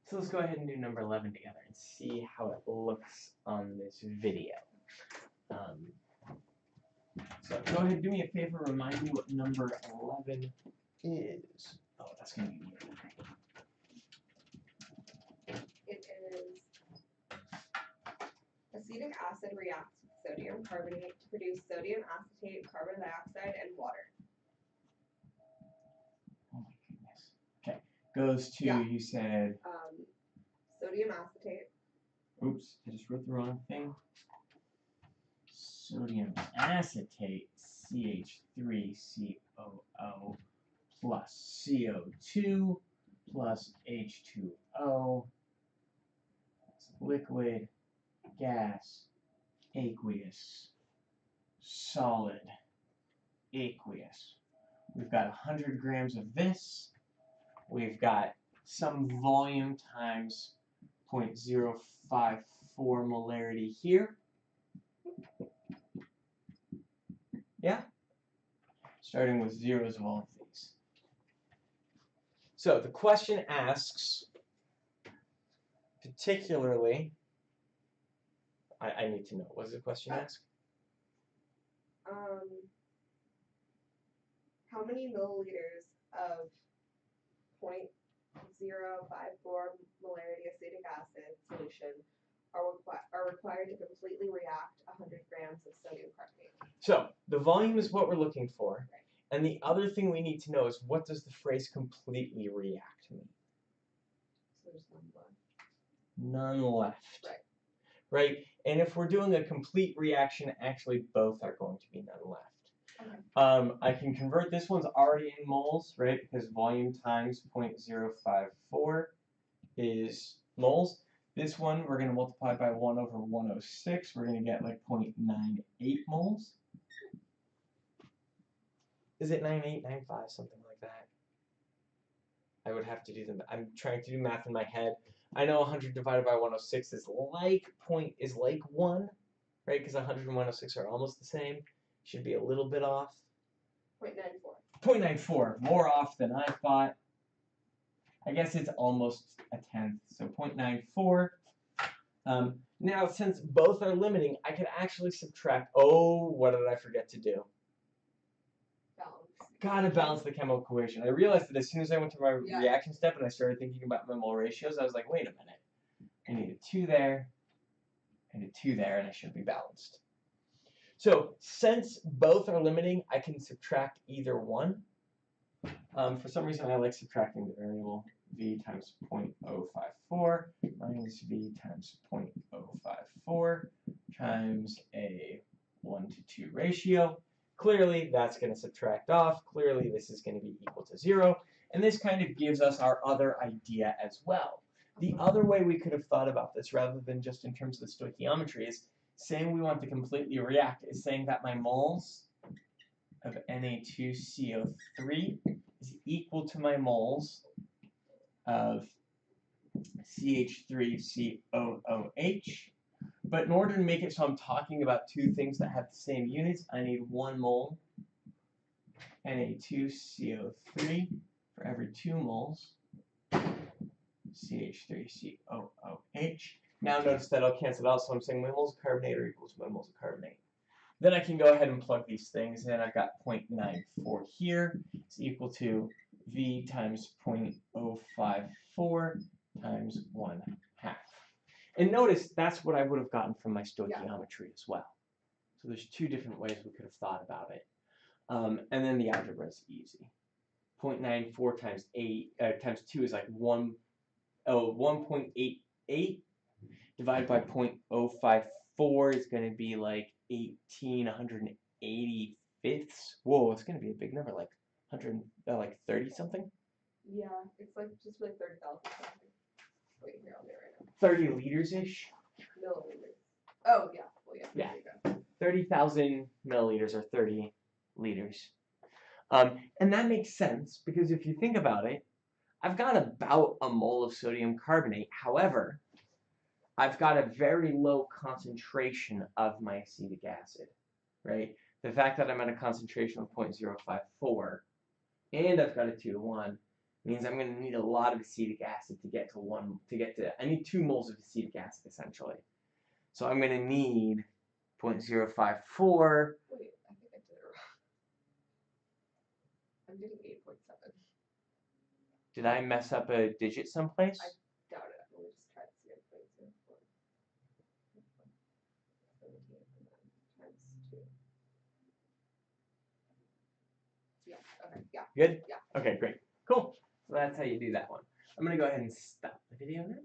So let's go ahead and do number 11 together and see how it looks on this video. So go ahead and do me a favor, remind me what number 11 is. Oh, that's going to be weird. It is acetic acid reacts with sodium carbonate to produce sodium acetate, carbon dioxide, and water. Oh my goodness. Okay, goes to, Yeah. You said, Sodium acetate. oops, I just wrote the wrong thing. Sodium acetate, CH3COO plus CO2 plus H2O. That's liquid, gas, aqueous, solid, aqueous. We've got 100 grams of this. We've got some volume times 0.054 molarity here. Yeah? Starting with zeros of all of these. So the question asks, particularly, I need to know, what does the question ask? How many milliliters of 0.054 molarity acetic acid solution are required to completely react 100 grams of sodium carbonate? So the volume is what we're looking for. Right. And the other thing we need to know is, what does the phrase completely react mean? So there's none left. None left. Right. Right? And if we're doing a complete reaction, actually both are going to be none left. Okay. I can convert, this one's already in moles, right? Because volume times 0.054 is moles. This one, we're going to multiply by 1 over 106. We're going to get like 0.98 moles. Is it 9895, something like that? I would have to do them. I'm trying to do math in my head. I know 100 divided by 106 is like 1, right? Because 100 and 106 are almost the same. Should be a little bit off. 0.94. 0.94, more off than I thought. I guess it's almost a tenth, so 0.94. Now, since both are limiting, I could actually subtract. Oh, what did I forget to do? Balance. Gotta balance the chemical equation. I realized that as soon as I went to my reaction step and I started thinking about my mole ratios, I was like, wait a minute. I need a 2 there, and a 2 there, and I should be balanced. So, since both are limiting, I can subtract either one. For some reason, I like subtracting the variable. V times 0.054 minus V times 0.054 times a 1 to 2 ratio. Clearly, that's going to subtract off. Clearly, this is going to be equal to 0. And this kind of gives us our other idea as well. The other way we could have thought about this, rather than just in terms of the stoichiometry, is saying we want to completely react, is saying that my moles of Na2CO3 is equal to my moles of CH3COOH. But in order to make it so I'm talking about two things that have the same units, I need 1 mole Na2CO3 for every 2 moles CH3COOH. Now notice that I'll cancel it out, so I'm saying my moles of carbonate are equal to my moles of carbonate. Then I can go ahead and plug these things in. I've got 0.94 here. It's equal to V times 0.054 times 1/2. And notice that's what I would have gotten from my stoichiometry as well. So there's 2 different ways we could have thought about it. And then the algebra is easy. 0.94 times 2 is like 1.88 divided by 0.054 is going to be like 1,885ths. Whoa, it's going to be a big number, like 30 something. Yeah, it's like just like 30,000 something. Wait, here, I'll do it right now. 30 liters ish. Milliliters. Oh yeah, well yeah. Yeah. There you go. 30,000 milliliters or 30 liters. And that makes sense because if you think about it, I've got about a mole of sodium carbonate. However, I've got a very low concentration of my acetic acid, right? The fact that I'm at a concentration of 0.054 and I've got a 2 to 1 means I'm going to need a lot of acetic acid to get to I need 2 moles of acetic acid essentially. So I'm going to need 0.054. Wait, I think I did it wrong. I'm getting 8.7. Did I mess up a digit someplace? I doubt it. Let me just try to see 0.04. 17 times 2. Yeah, okay, yeah. Good? Yeah. Okay, great. Cool. So that's how you do that one. I'm going to go ahead and stop the video now.